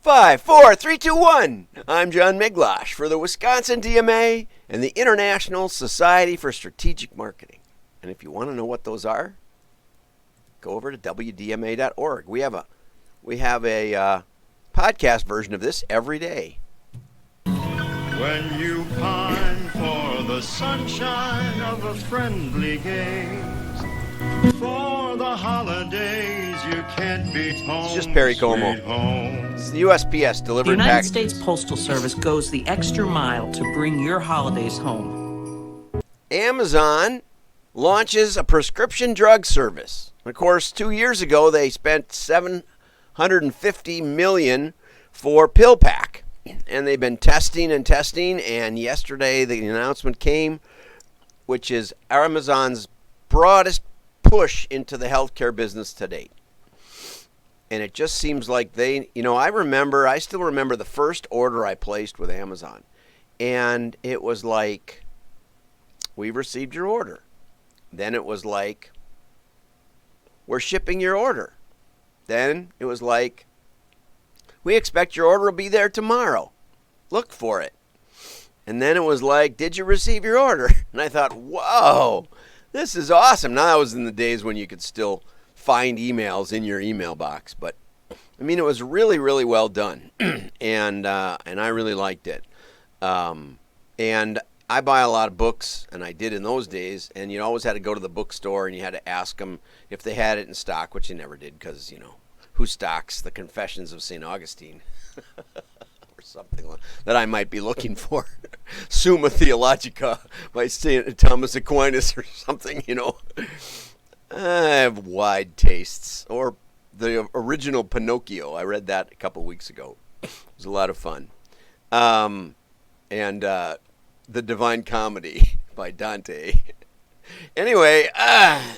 5, 4, 3, 2, 1. I'm John Miglosh for the Wisconsin DMA and the International Society for Strategic Marketing. And if you want to know what those are, go over to wdma.org. We have a podcast version of this every day. When you pine for the sunshine of a friendly gaze, for the holidays you can't beat home. It's just Perry Como. It's the USPS delivering The United packages. States Postal Service goes the extra mile to bring your holidays home. Amazon launches a prescription drug service. Of course, 2 years ago they spent $750 million for PillPack. And they've been testing, and yesterday the announcement came, which is Amazon's broadest push into the healthcare business to date. And it just seems like I still remember the first order I placed with Amazon. And it was like, we've received your order. Then it was like, we're shipping your order. Then it was like, we expect your order will be there tomorrow. Look for it. And then it was like, did you receive your order? And I thought, whoa, this is awesome. Now that was in the days when you could still find emails in your email box. But, I mean, it was really, really well done. and I really liked it. And I buy a lot of books, and I did in those days. And you always had to go to the bookstore, and you had to ask them if they had it in stock, which you never did because, who stocks the Confessions of St. Augustine or something that I might be looking for? Summa Theologica by St. Thomas Aquinas or something, I have wide tastes. Or the original Pinocchio. I read that a couple weeks ago. It was a lot of fun. And The Divine Comedy by Dante. Anyway,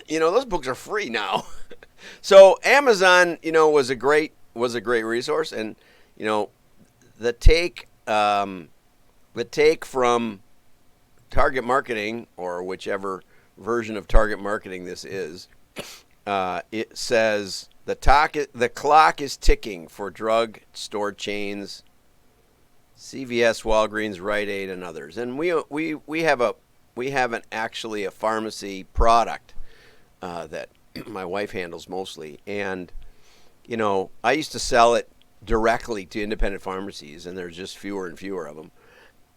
those books are free now. So Amazon, was a great resource, and the take from target marketing, or whichever version of target marketing this is, it says the clock is ticking for drug store chains, CVS, Walgreens, Rite Aid, and others, and we have actually a pharmacy product that my wife handles mostly, and I used to sell it directly to independent pharmacies, and there's just fewer and fewer of them.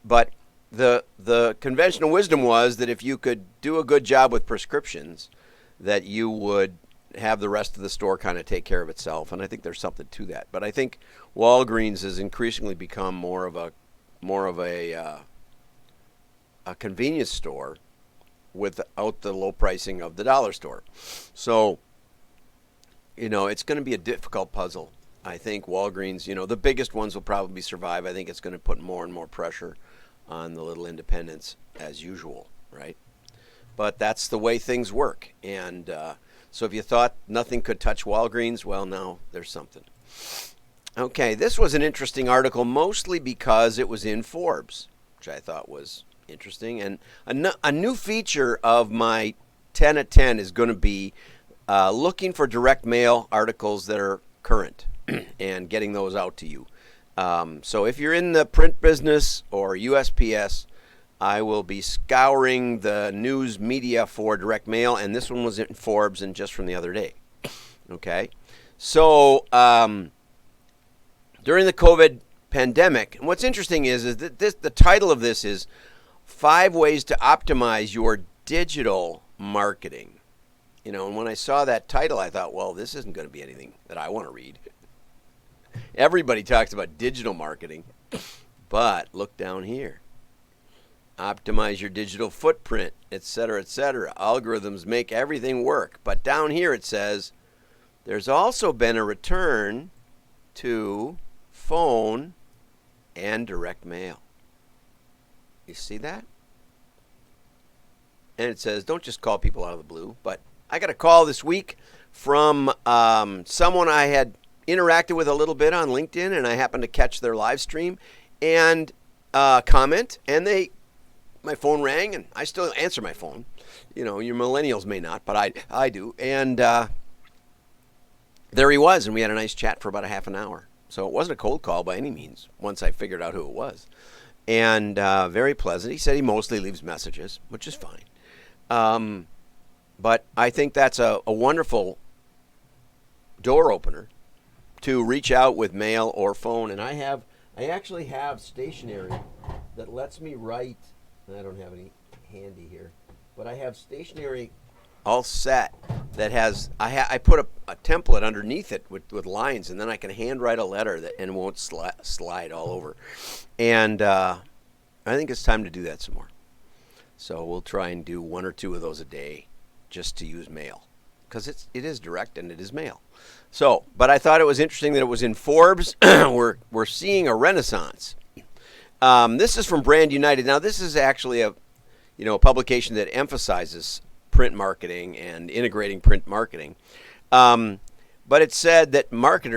But the conventional wisdom was that if you could do a good job with prescriptions, that you would have the rest of the store kind of take care of itself, and I think there's something to that. But I think Walgreens has increasingly become more of a convenience store without the low pricing of the dollar store. So, it's going to be a difficult puzzle. I think Walgreens, the biggest ones will probably survive. I think it's going to put more and more pressure on the little independents as usual, right? But that's the way things work. And so if you thought nothing could touch Walgreens, well, now there's something. Okay, this was an interesting article, mostly because it was in Forbes, which I thought was interesting. And a new feature of my 10 at 10 is going to be looking for direct mail articles that are current and getting those out to you. So if you're in the print business or USPS, I will be scouring the news media for direct mail, and this one was in Forbes and just from the other day. Okay, so during the COVID pandemic, and what's interesting is that the title of this is 5 Ways to Optimize Your Digital Marketing. And when I saw that title, I thought, well, this isn't going to be anything that I want to read. Everybody talks about digital marketing, but look down here. Optimize your digital footprint, etc., etc. Algorithms make everything work. But down here it says, there's also been a return to phone and direct mail. You see that? And it says, don't just call people out of the blue. But I got a call this week from someone I had interacted with a little bit on LinkedIn, and I happened to catch their live stream and comment, and my phone rang, and I still answer my phone. Your millennials may not, but I do. And there he was, and we had a nice chat for about a half an hour. So it wasn't a cold call by any means once I figured out who it was. And very pleasant. He said he mostly leaves messages, which is fine. But I think that's a wonderful door opener to reach out with mail or phone. And I actually have stationery that lets me write. I don't have any handy here, but I have stationery all set that has I put a template underneath it with lines, and then I can handwrite a letter that and won't slide all over. And I think it's time to do that some more. So we'll try and do 1 or 2 of those a day just to use mail, because it is direct and it is mail. So, but I thought it was interesting that it was in Forbes. We're seeing a renaissance. This is from Brand United. Now, this is actually a publication that emphasizes print marketing and integrating print marketing. But it said that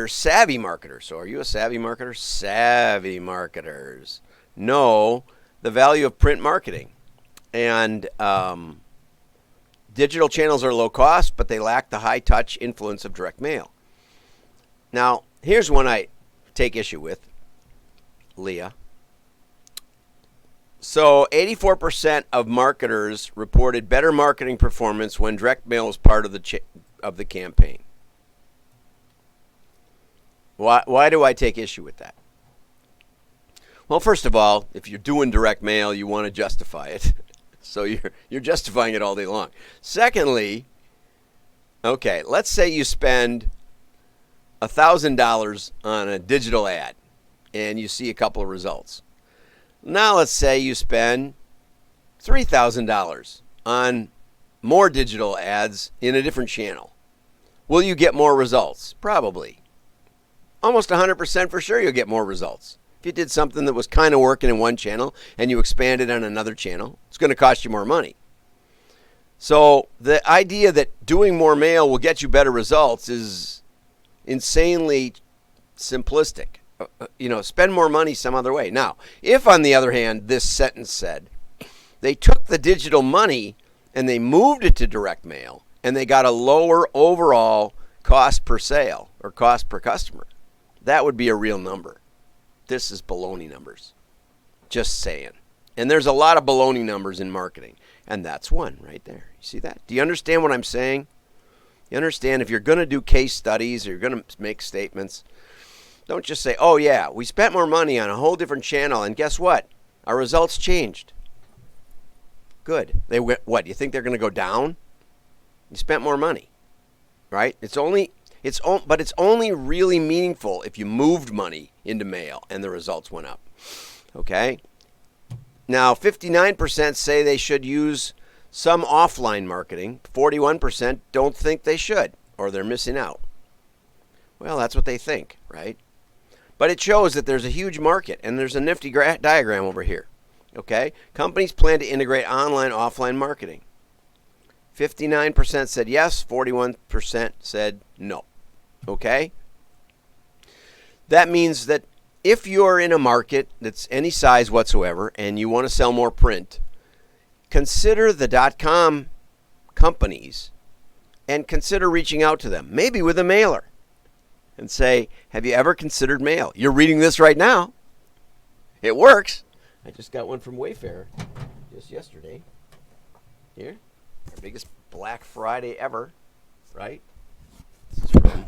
savvy marketers, so are you a savvy marketer? Savvy marketers know the value of print marketing. And digital channels are low cost, but they lack the high touch influence of direct mail. Now, here's one I take issue with, Leah. So 84% of marketers reported better marketing performance when direct mail was part of the campaign. Why do I take issue with that? Well, first of all, if you're doing direct mail, you want to justify it. So you're justifying it all day long. Secondly, okay, let's say you spend $1,000 on a digital ad and you see a couple of results. Now let's say you spend $3,000 on more digital ads in a different channel. Will you get more results? Probably. Almost 100% for sure you'll get more results. If you did something that was kind of working in one channel and you expanded on another channel, it's going to cost you more money. So the idea that doing more mail will get you better results is insanely simplistic. Spend more money some other way. Now, if on the other hand, this sentence said, they took the digital money and they moved it to direct mail and they got a lower overall cost per sale or cost per customer, that would be a real number. This is baloney numbers. Just saying. And there's a lot of baloney numbers in marketing. And that's one right there. You see that? Do you understand what I'm saying? You understand if you're going to do case studies or you're going to make statements, don't just say, oh yeah, we spent more money on a whole different channel and guess what? Our results changed. Good. They went, what? You think they're going to go down? You spent more money, right? But it's only really meaningful if you moved money into mail and the results went up. Okay? Now, 59% say they should use some offline marketing. 41% don't think they should, or they're missing out. Well, that's what they think, right? But it shows that there's a huge market, and there's a nifty diagram over here. Okay? Companies plan to integrate online, offline marketing. 59% said yes, 41% said no. Okay? That means that if you're in a market that's any size whatsoever and you want to sell more print, consider the .com companies and consider reaching out to them, maybe with a mailer, and say, have you ever considered mail? You're reading this right now. It works. I just got one from Wayfair just yesterday. Here, our biggest Black Friday ever, right? This is from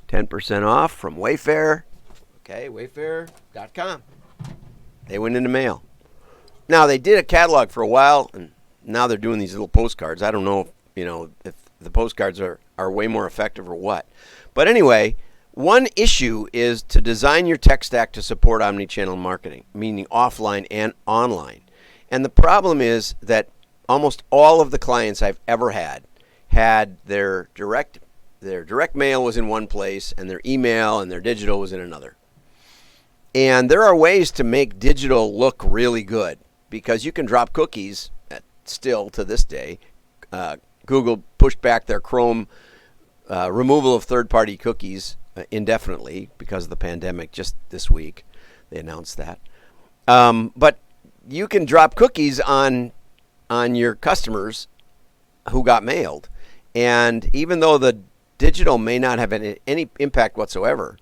10% off from Wayfair. Okay, wayfair.com. They went into mail. Now, they did a catalog for a while, and now they're doing these little postcards. I don't know if the postcards are way more effective or what. But anyway, one issue is to design your tech stack to support omnichannel marketing, meaning offline and online. And the problem is that almost all of the clients I've ever had their direct mail was in one place and their email and their digital was in another. And there are ways to make digital look really good because you can drop cookies still to this day. Google pushed back their Chrome removal of third-party cookies indefinitely because of the pandemic just this week. They announced that. But you can drop cookies on your customers who got mailed. And even though the digital may not have any impact whatsoever,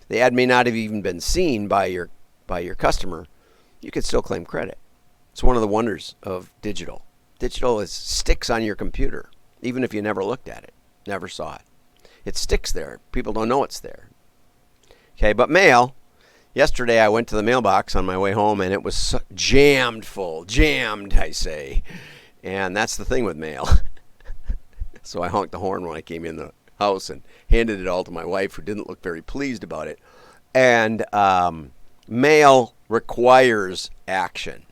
the ad may not have even been seen by your customer, you can still claim credit. It's one of the wonders of digital. Digital sticks on your computer, even if you never looked at it, never saw it. It sticks there. People don't know it's there. Okay, but mail. Yesterday I went to the mailbox on my way home, and it was jammed full. Jammed, I say. And that's the thing with mail. So I honked the horn when I came in the house and handed it all to my wife, who didn't look very pleased about it. And mail requires action,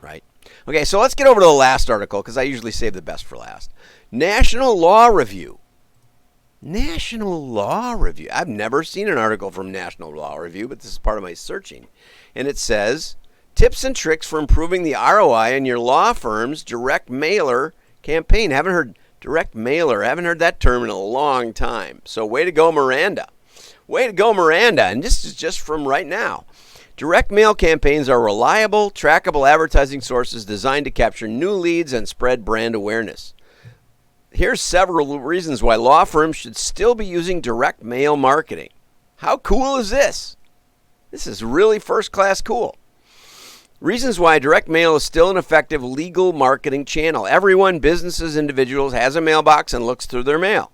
right? Okay, so let's get over to the last article, because I usually save the best for last. National Law Review. National Law Review. I've never seen an article from National Law Review, but this is part of my searching. And it says, tips and tricks for improving the ROI in your law firm's direct mailer campaign. Haven't heard direct mailer. Haven't heard that term in a long time. So way to go, Miranda. Way to go, Miranda. And this is just from right now. Direct mail campaigns are reliable, trackable advertising sources designed to capture new leads and spread brand awareness. Here's several reasons why law firms should still be using direct mail marketing. How cool is this? This is really first-class cool. Reasons why direct mail is still an effective legal marketing channel. Everyone, businesses, individuals, has a mailbox and looks through their mail.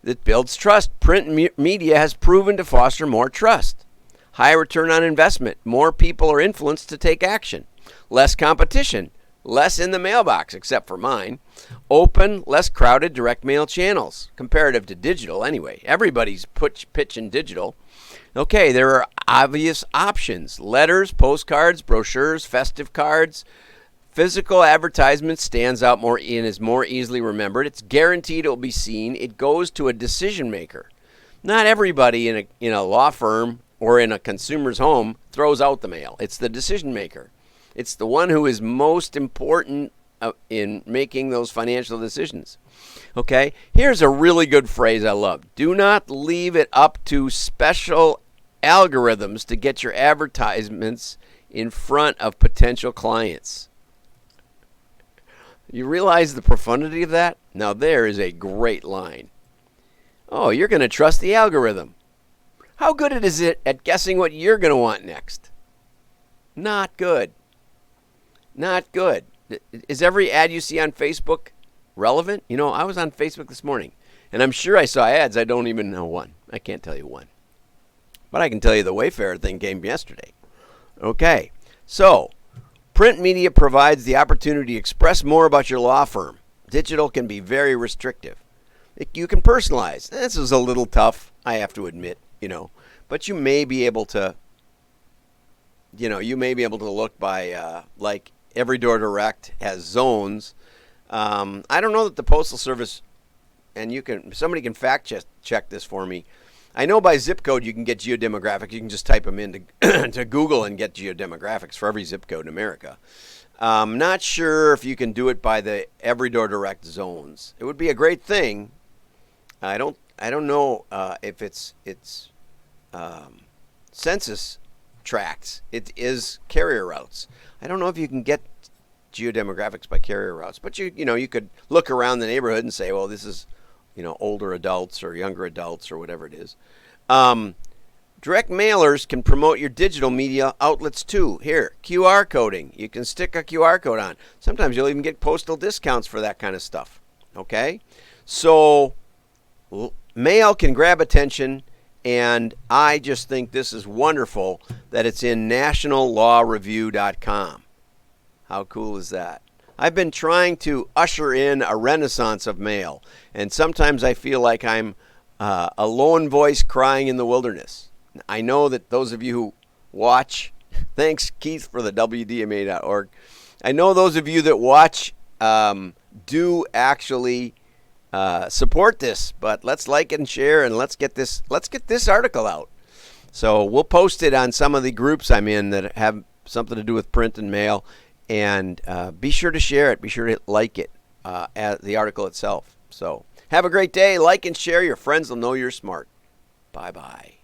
It builds trust. Print media has proven to foster more trust. High return on investment. More people are influenced to take action. Less competition. Less in the mailbox, except for mine. Open, less crowded direct mail channels, comparative to digital anyway. Everybody's pitching digital. Okay, there are obvious options. Letters, postcards, brochures, festive cards. Physical advertisement stands out more and is more easily remembered. It's guaranteed it will be seen. It goes to a decision maker. Not everybody in a law firm or in a consumer's home throws out the mail. It's the decision maker. It's the one who is most important in making those financial decisions. Okay, here's a really good phrase I love. Do not leave it up to special algorithms to get your advertisements in front of potential clients. You realize the profundity of that? Now there is a great line. Oh, you're going to trust the algorithm. How good is it at guessing what you're going to want next? Not good. Not good. Is every ad you see on Facebook relevant? You know, I was on Facebook this morning, and I'm sure I saw ads. I don't even know one. I can't tell you one. But I can tell you the Wayfair thing came yesterday. Okay, so print media provides the opportunity to express more about your law firm. Digital can be very restrictive. You can personalize. This is a little tough, I have to admit, but you may be able to, look by, like Every Door Direct has zones. I don't know that the Postal Service, and somebody can fact check this for me. I know by zip code you can get geodemographics. You can just type them into to Google and get geodemographics for every zip code in America. Not sure if you can do it by the Every Door Direct zones. It would be a great thing. I don't know if it's census tracts. It is carrier routes. I don't know if you can get geodemographics by carrier routes, but you could look around the neighborhood and say, well, this is older adults or younger adults or whatever it is. Direct mailers can promote your digital media outlets too. Here, QR coding. You can stick a QR code on. Sometimes you'll even get postal discounts for that kind of stuff. Okay? So mail can grab attention, and I just think this is wonderful that it's in nationallawreview.com. How cool is that? I've been trying to usher in a renaissance of mail, and sometimes I feel like I'm a lone voice crying in the wilderness. I know that those of you who watch, thanks Keith for the WDMA.org. I know those of you that watch do actually support this, but let's like and share, and let's get this article out. So we'll post it on some of the groups I'm in that have something to do with print and mail, and be sure to share it. Be sure to like it, the article itself. So have a great day. Like and share. Your friends will know you're smart. Bye-bye.